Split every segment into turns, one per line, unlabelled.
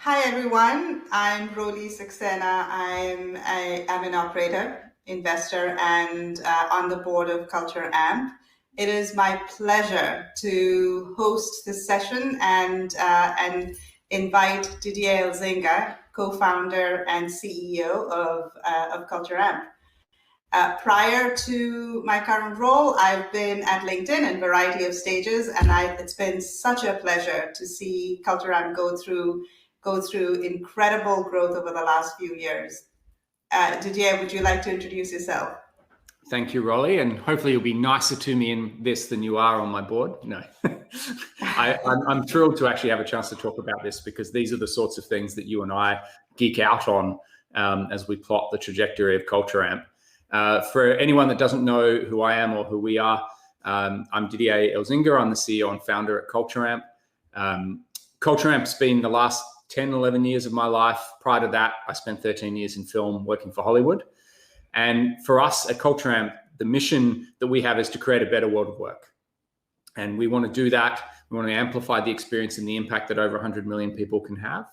Hi everyone, I'm Roli Saxena. I'm an operator, investor, and on the board of Culture Amp. It is my pleasure to host this session and invite Didier Elzinga, co-founder and CEO of Culture Amp. Prior to my current role, I've been at LinkedIn in a variety of stages, and it's been such a pleasure to see Culture Amp go through incredible growth over the last few years. Didier, would you like to introduce yourself?
Thank you, Roli, and hopefully you'll be nicer to me in this than you are on my board. No, I'm thrilled to actually have a chance to talk about this because these are the sorts of things that you and I geek out on as we plot the trajectory of Culture Amp. For anyone that doesn't know who I am or who we are, I'm Didier Elzinga. I'm the CEO and founder at Culture Amp. Culture Amp's been the last 10, 11 years of my life. Prior to that, I spent 13 years in film working for Hollywood. And for us at Culture Amp, the mission that we have is to create a better world of work. And we want to do that. We want to amplify the experience and the impact that over 100 million people can have.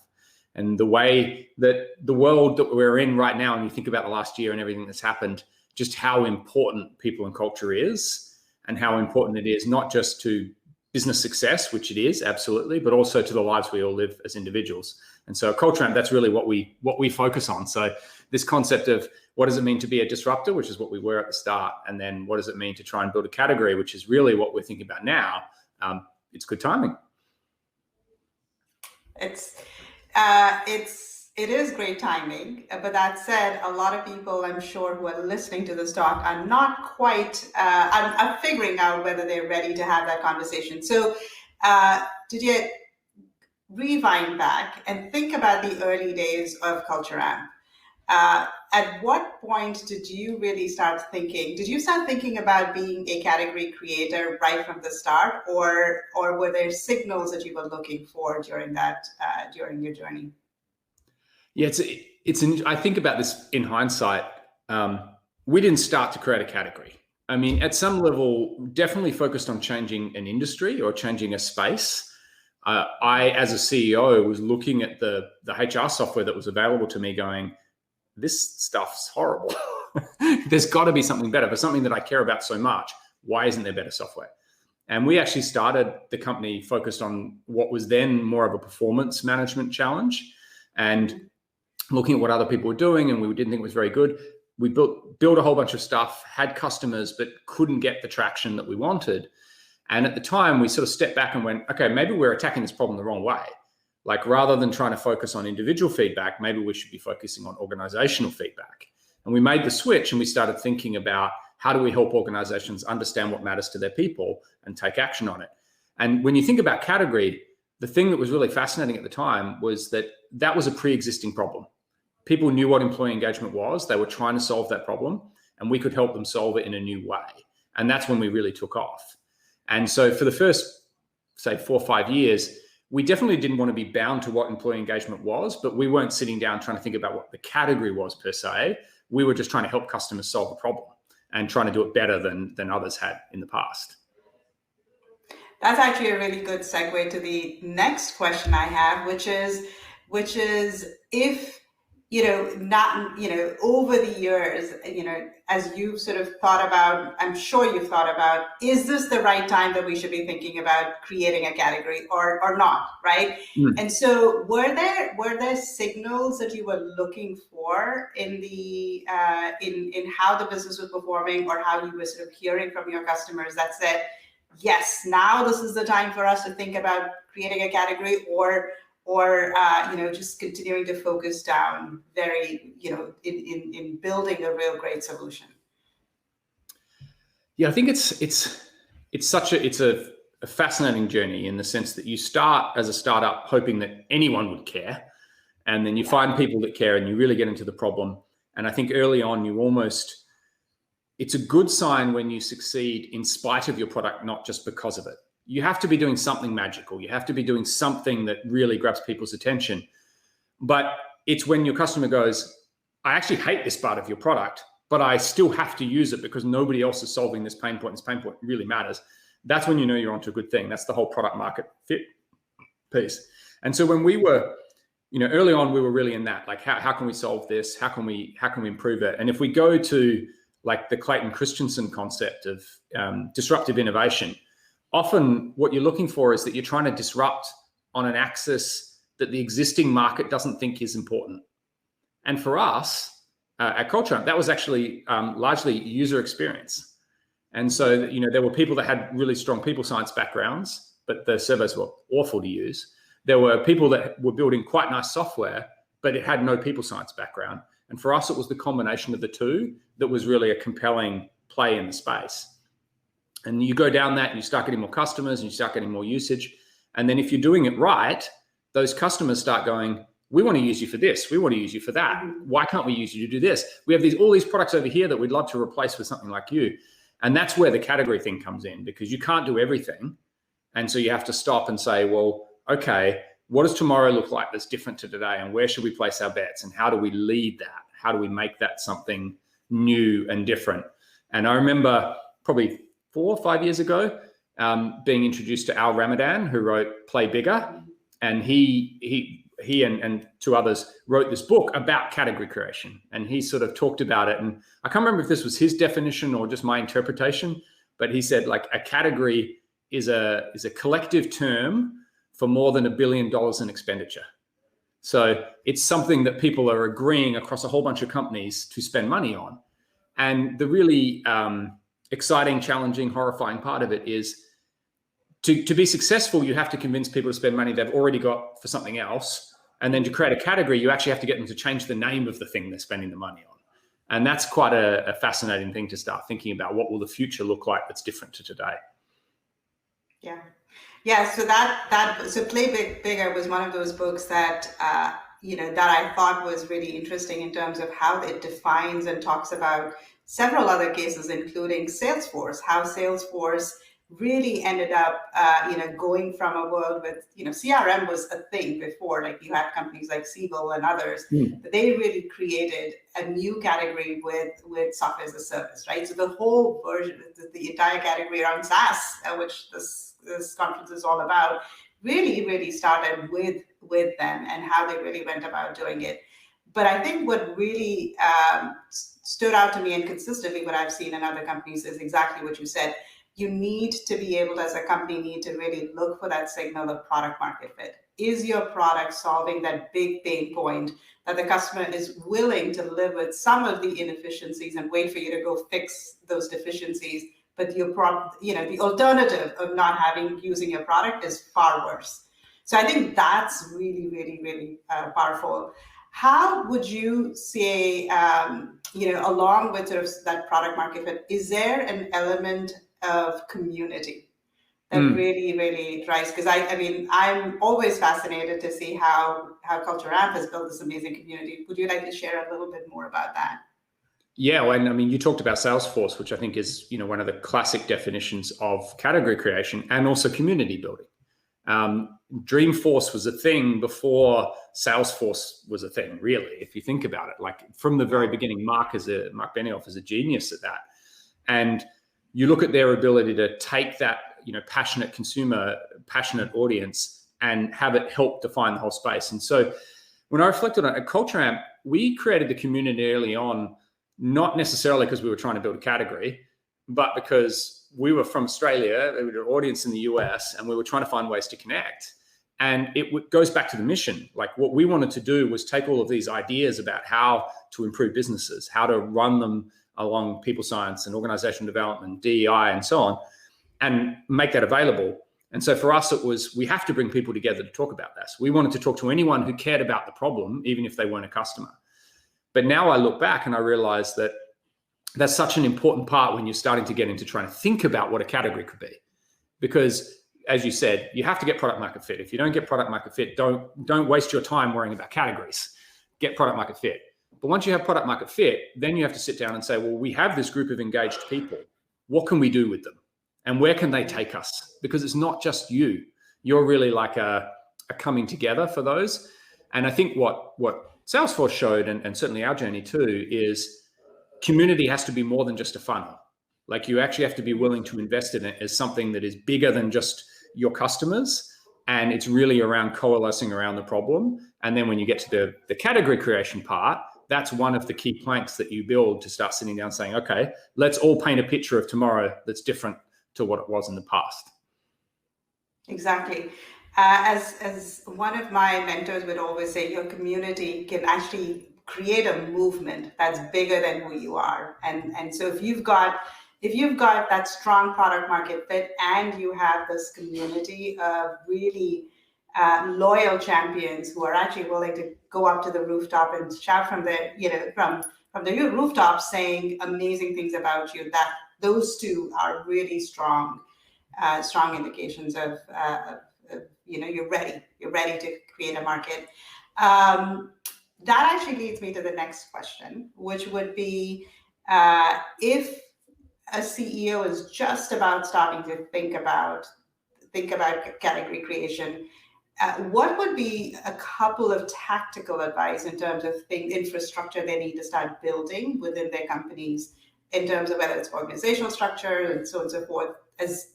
And the way that the world that we're in right now, and you think about the last year and everything that's happened, just how important people and culture is, and how important it is not just to business success, which it is, absolutely, but also to the lives we all live as individuals. And so at Culture Amp, that's really what we focus on. So this concept of what does it mean to be a disruptor, which is what we were at the start, and then what does it mean to try and build a category, which is really what we're thinking about now. It's good timing.
It is great timing, but that said, a lot of people, I'm sure, who are listening to this talk are not quite, are figuring out whether they're ready to have that conversation. So Didier, rewind back and think about the early days of Culture Amp. At what point did you really start thinking? Did you start thinking about being a category creator right from the start, or were there signals that you were looking for during your journey?
Yeah, I think about this in hindsight. We didn't start to create a category. I mean, at some level, definitely focused on changing an industry or changing a space. I, as a CEO, was looking at the HR software that was available to me going, this stuff's horrible. There's got to be something better for something that I care about so much. Why isn't there better software? And we actually started the company focused on what was then more of a performance management challenge, and looking at what other people were doing, and we didn't think it was very good. We built a whole bunch of stuff, had customers, but couldn't get the traction that we wanted. And at the time, we sort of stepped back and went, okay, maybe we're attacking this problem the wrong way. Like, rather than trying to focus on individual feedback, maybe we should be focusing on organizational feedback. And we made the switch and we started thinking about how do we help organizations understand what matters to their people and take action on it. And when you think about category, the thing that was really fascinating at the time was that was a pre-existing problem. People knew what employee engagement was. They were trying to solve that problem, and we could help them solve it in a new way. And that's when we really took off. And so for the first, say, 4 or 5 years, we definitely didn't want to be bound to what employee engagement was, but we weren't sitting down trying to think about what the category was per se. We were just trying to help customers solve the problem and trying to do it better than others had in the past.
That's actually a really good segue to the next question I have, which is if, over the years, as you've sort of thought about, I'm sure you've thought about, is this the right time that we should be thinking about creating a category or not, right? Mm. And so were there signals that you were looking for in the in how the business was performing, or how you were sort of hearing from your customers that said, yes, now this is the time for us to think about creating a category, or just continuing to focus down very, in building a real great solution?
Yeah, I think it's a fascinating journey in the sense that you start as a startup hoping that anyone would care, and then you find people that care and you really get into the problem. And I think early on it's a good sign when you succeed in spite of your product, not just because of it. You have to be doing something magical. You have to be doing something that really grabs people's attention. But it's when your customer goes, I actually hate this part of your product, but I still have to use it because nobody else is solving this pain point. This pain point really matters. That's when you know you're onto a good thing. That's the whole product market fit piece. And so when we were early on we were really in that, like how can we solve this? How can we improve it? And if we go to like the Clayton Christensen concept of disruptive innovation, often what you're looking for is that you're trying to disrupt on an axis that the existing market doesn't think is important. And for us at Culture Amp, that was actually largely user experience. And so, there were people that had really strong people science backgrounds, but the servos were awful to use. There were people that were building quite nice software, but it had no people science background. And for us, it was the combination of the two that was really a compelling play in the space. And you go down that and you start getting more customers and you start getting more usage. And then if you're doing it right, those customers start going, we want to use you for this. We want to use you for that. Why can't we use you to do this? We have all these products over here that we'd love to replace with something like you. And that's where the category thing comes in, because you can't do everything. And so you have to stop and say, well, okay, what does tomorrow look like that's different to today? And where should we place our bets? And how do we lead that? How do we make that something new and different? And I remember probably 4 or 5 years ago being introduced to Al Ramadan, who wrote Play Bigger. And he and 2 others wrote this book about category creation. And he sort of talked about it. And I can't remember if this was his definition or just my interpretation, but he said like a category is a collective term for more than $1 billion in expenditure. So it's something that people are agreeing across a whole bunch of companies to spend money on. And the really exciting, challenging, horrifying part of it is to be successful, you have to convince people to spend money they've already got for something else. And then to create a category, you actually have to get them to change the name of the thing they're spending the money on. And that's quite a fascinating thing to start thinking about. What will the future look like that's different to today?
Yeah. So Play Bigger was one of those books that that I thought was really interesting in terms of how it defines and talks about several other cases, including Salesforce, how Salesforce really ended up, going from a world with, CRM was a thing before, like you had companies like Siebel and others, but they really created a new category with software as a service, right? So the whole version, the entire category around SaaS, which this conference is all about, really started with them and how they really went about doing it. But I think what really stood out to me, and consistently what I've seen in other companies, is exactly what you said. You need to be able, as a company, to really look for that signal of product market fit. Is your product solving that big pain point that the customer is willing to live with some of the inefficiencies and wait for you to go fix those deficiencies? But your the alternative of not using your product is far worse. So I think that's really powerful. How would you say, along with sort of that product market fit, is there an element of community that really drives? Because I'm always fascinated to see how Culture Amp has built this amazing community. Would you like to share a little bit more about that?
Yeah, and you talked about Salesforce, which I think is one of the classic definitions of category creation and also community building. Dreamforce was a thing before Salesforce was a thing, really, if you think about it. Like from the very beginning, Mark Benioff is a genius at that. And you look at their ability to take that, passionate consumer, passionate audience and have it help define the whole space. And so when I reflected on it, at Culture Amp, we created the community early on, not necessarily because we were trying to build a category, but because we were from Australia, we had an audience in the US, and we were trying to find ways to connect. And it goes back to the mission. Like what we wanted to do was take all of these ideas about how to improve businesses, how to run them along people science and organizational development, DEI, and so on, and make that available. And so for us, it was, we have to bring people together to talk about this. We wanted to talk to anyone who cared about the problem, even if they weren't a customer. But now I look back and I realize that that's such an important part when you're starting to get into trying to think about what a category could be. Because as you said, you have to get product market fit. If you don't get product market fit, don't waste your time worrying about categories. Get product market fit. But once you have product market fit, then you have to sit down and say, well, we have this group of engaged people. What can we do with them? And where can they take us? Because it's not just you. You're really like a coming together for those. And I think what Salesforce showed, and certainly our journey too, is community has to be more than just a funnel. Like you actually have to be willing to invest in it as something that is bigger than just your customers and it's really around coalescing around the problem. And then when you get to the category creation part, that's one of the key planks that you build to start sitting down saying, okay, let's all paint a picture of tomorrow that's different to what it was in the past.
Exactly. As one of my mentors would always say, your community can actually create a movement that's bigger than who you are. And so if you've got that strong product market fit and you have this community of really loyal champions who are actually willing to go up to the rooftop and shout from the rooftop saying amazing things about you, that those two are really strong indications of you're ready to create a market. That actually leads me to the next question, which would be if a CEO is just about starting to think about category creation, what would be a couple of tactical advice in terms of infrastructure they need to start building within their companies, in terms of whether it's organizational structure and so on and so forth,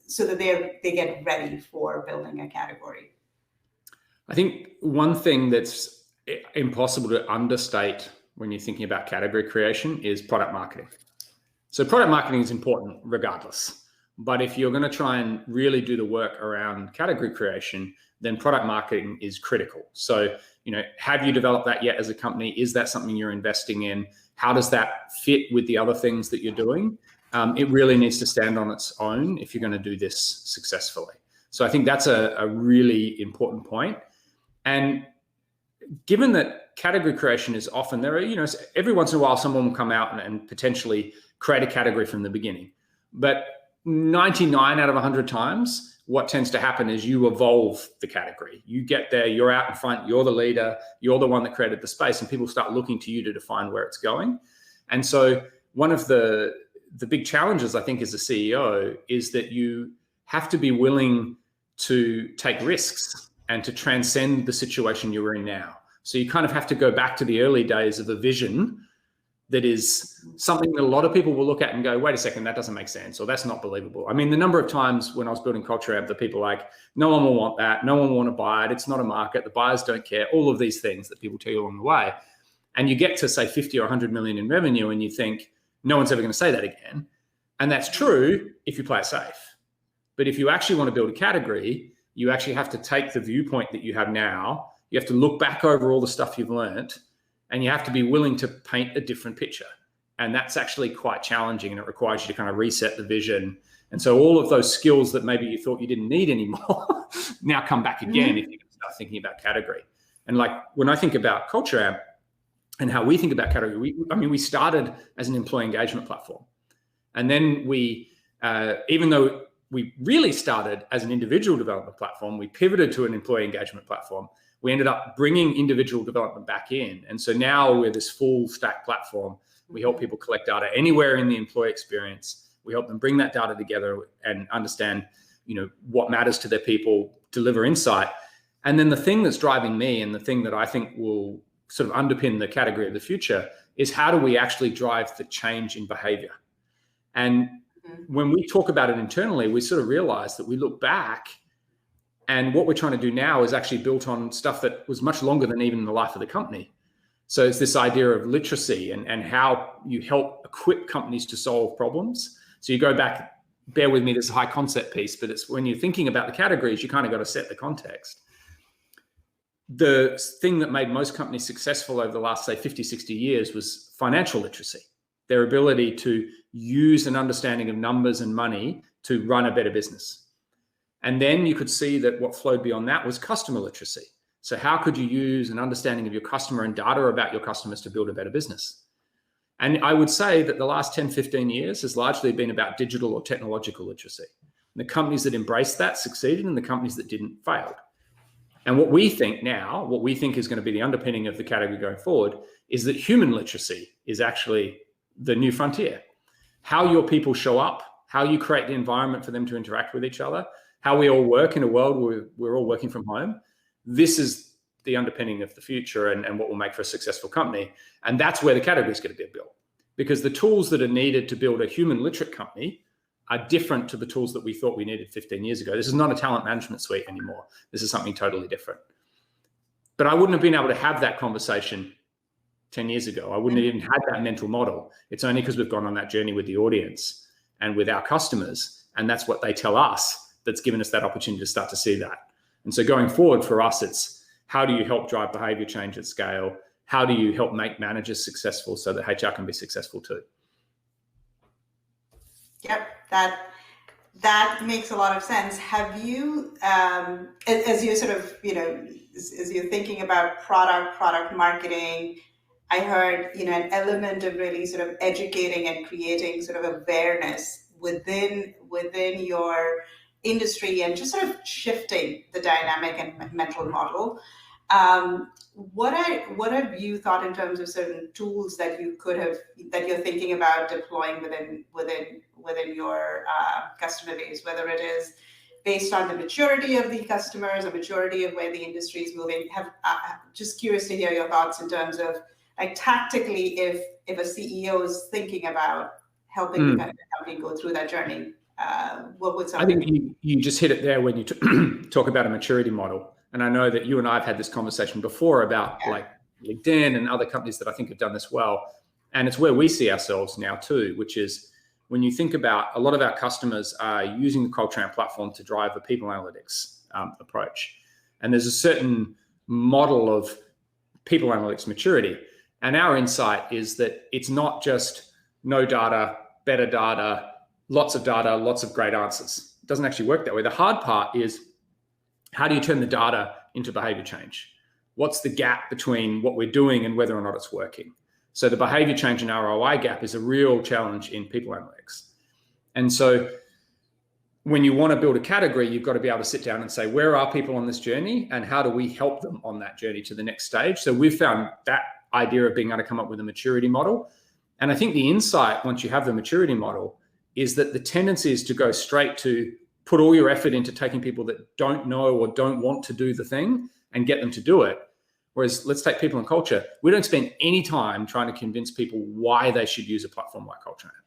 so that they get ready for building a category?
I think one thing that's impossible to understate when you're thinking about category creation is product marketing. So product marketing is important regardless. But if you're going to try and really do the work around category creation, then product marketing is critical. So, have you developed that yet as a company? Is that something you're investing in? How does that fit with the other things that you're doing? It really needs to stand on its own if you're going to do this successfully. So I think that's a really important point. And given that category creation is often there, every once in a while someone will come out and potentially create a category from the beginning. But 99 out of 100 times, what tends to happen is you evolve the category. You get there, you're out in front, you're the leader, you're the one that created the space, and people start looking to you to define where it's going. And so one of the big challenges, I think, as a CEO is that you have to be willing to take risks and to transcend the situation you're in now. So you kind of have to go back to the early days of a vision that is something that a lot of people will look at and go, wait a second, that doesn't make sense, or that's not believable. I mean, the number of times when I was building Culture Amp, the people like, no one will want that, no one will want to buy it, it's not a market, the buyers don't care, all of these things that people tell you along the way. And you get to say 50 or 100 million in revenue and you think, no one's ever going to say that again. And that's true if you play it safe. But if you actually want to build a category, you actually have to take the viewpoint that you have now, you have to look back over all the stuff you've learned, and you have to be willing to paint a different picture. And that's actually quite challenging, and it requires you to kind of reset the vision. And so all of those skills that maybe you thought you didn't need anymore now come back again if you start thinking about category. And like when I think about Culture Amp and how we think about category, we started as an employee engagement platform. And then we, even though we really started as an individual development platform, we pivoted to an employee engagement platform. We ended up bringing individual development back in. And so now we're this full stack platform. We help people collect data anywhere in the employee experience. We help them bring that data together and understand, what matters to their people, deliver insight. And then the thing that's driving me and the thing that I think will sort of underpin the category of the future is how do we actually drive the change in behavior? And when we talk about it internally, we sort of realize that we look back and what we're trying to do now is actually built on stuff that was much longer than even the life of the company. So it's this idea of literacy and how you help equip companies to solve problems. So you go back, bear with me, this is a high concept piece, but it's when you're thinking about the categories, you kind of got to set the context. The thing that made most companies successful over the last, say, 50, 60 years was financial literacy, their ability to use an understanding of numbers and money to run a better business. And then you could see that what flowed beyond that was customer literacy. So how could you use an understanding of your customer and data about your customers to build a better business? And I would say that the last 10, 15 years has largely been about digital or technological literacy. And the companies that embraced that succeeded and the companies that didn't failed. And what we think now, what we think is going to be the underpinning of the category going forward is that human literacy is actually the new frontier. How your people show up, how you create the environment for them to interact with each other, how we all work in a world where we're all working from home. This is the underpinning of the future and what will make for a successful company. And that's where the category is going to be built, because the tools that are needed to build a human literate company are different to the tools that we thought we needed 15 years ago. This is not a talent management suite anymore. This is something totally different. But I wouldn't have been able to have that conversation 10 years ago. I wouldn't have even had that mental model. It's only because we've gone on that journey with the audience and with our customers, and that's what they tell us that's given us that opportunity to start to see that. And so going forward for us, it's how do you help drive behavior change at scale? How do you help make managers successful so that HR can be successful too?
Yep, that makes a lot of sense. Have you, as you sort of, as you're thinking about product marketing, I heard, an element of really sort of educating and creating sort of awareness within your industry and just sort of shifting the dynamic and mental model. What have you thought in terms of certain tools that you're thinking about deploying within your customer base, whether it is based on the maturity of the customers or maturity of where the industry is moving? Just curious to hear your thoughts in terms of like tactically, if a CEO is thinking about helping the company go through that journey, what would some?
I think you just hit it there when you talk about a maturity model. And I know that you and I have had this conversation before about like LinkedIn and other companies that I think have done this well. And it's where we see ourselves now too, which is when you think about a lot of our customers are using the Culture Amp platform to drive the people analytics approach. And there's a certain model of people analytics maturity. And our insight is that it's not just no data, better data, lots of great answers. It doesn't actually work that way. The hard part is, how do you turn the data into behavior change? What's the gap between what we're doing and whether or not it's working? So the behavior change and ROI gap is a real challenge in people analytics. And so when you want to build a category, you've got to be able to sit down and say, where are people on this journey and how do we help them on that journey to the next stage? So we've found that idea of being able to come up with a maturity model. And I think the insight, once you have the maturity model, is that the tendency is to go straight to put all your effort into taking people that don't know or don't want to do the thing and get them to do it. Whereas let's take people and culture. We don't spend any time trying to convince people why they should use a platform like Culture Amp,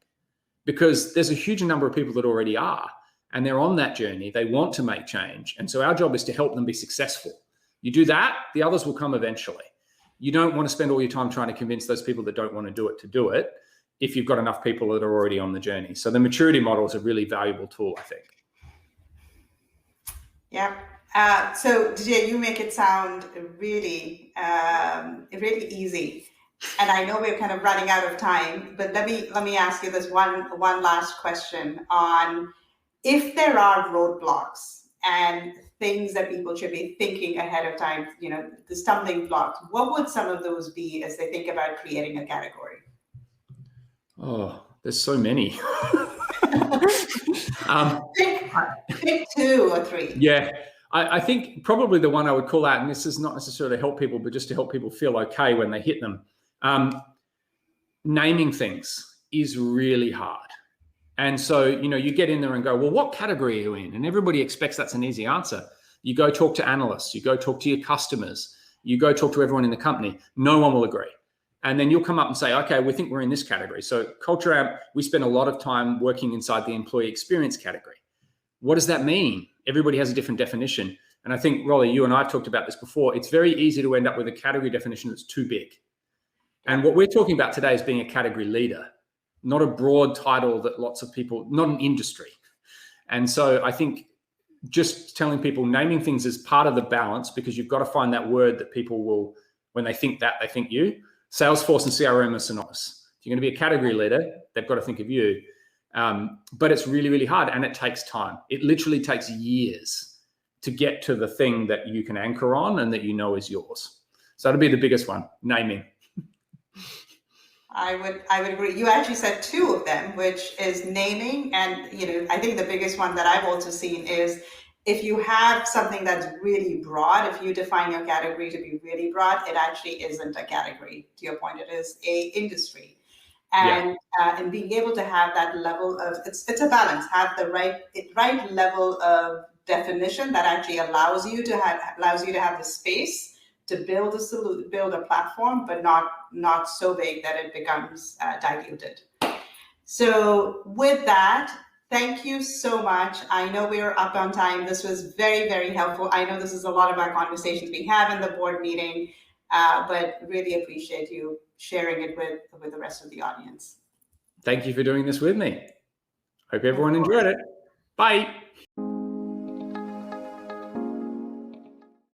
because there's a huge number of people that already are, and they're on that journey. They want to make change. And so our job is to help them be successful. You do that, the others will come eventually. You don't want to spend all your time trying to convince those people that don't want to do it if you've got enough people that are already on the journey. So the maturity model is a really valuable tool, I think.
Yeah. So Didier, you make it sound really, really easy. And I know we're kind of running out of time, but let me ask you this one last question on if there are roadblocks and things that people should be thinking ahead of time, the stumbling blocks, what would some of those be as they think about creating a category?
Oh, there's so many.
Pick 2 or 3.
Yeah, I think probably the one I would call out, and this is not necessarily to help people, but just to help people feel okay when they hit them. Naming things is really hard. And so, you get in there and go, well, what category are you in? And everybody expects that's an easy answer. You go talk to analysts, you go talk to your customers, you go talk to everyone in the company. No one will agree. And then you'll come up and say, okay, we think we're in this category. So Culture Amp, we spend a lot of time working inside the employee experience category. What does that mean? Everybody has a different definition. And I think, Roli, you and I have talked about this before. It's very easy to end up with a category definition that's too big. And what we're talking about today is being a category leader, not a broad title that lots of people, not an industry. And so I think just telling people, naming things is part of the balance, because you've got to find that word that people will, when they think that, they think you. Salesforce and CRM are synonymous. If you're going to be a category leader, they've got to think of you. But it's really, really hard, and it takes time. It literally takes years to get to the thing that you can anchor on and that is yours. So that'll be the biggest one, naming.
I would agree. You actually said 2 of them, which is naming. And, I think the biggest one that I've also seen is if you have something that's really broad, if you define your category to be really broad, it actually isn't a category. To your point, it is a industry. And and being able to have that level of, it's a balance, have the right level of definition that actually allows you to have the space to build a platform, but not so big that it becomes diluted. So with that, Thank you so much. I know we are up on time. This was very, very helpful. I know this is a lot of our conversations we have in the board meeting, but really appreciate you sharing it with the rest of the audience.
Thank you for doing this with me. Hope everyone enjoyed it. Bye.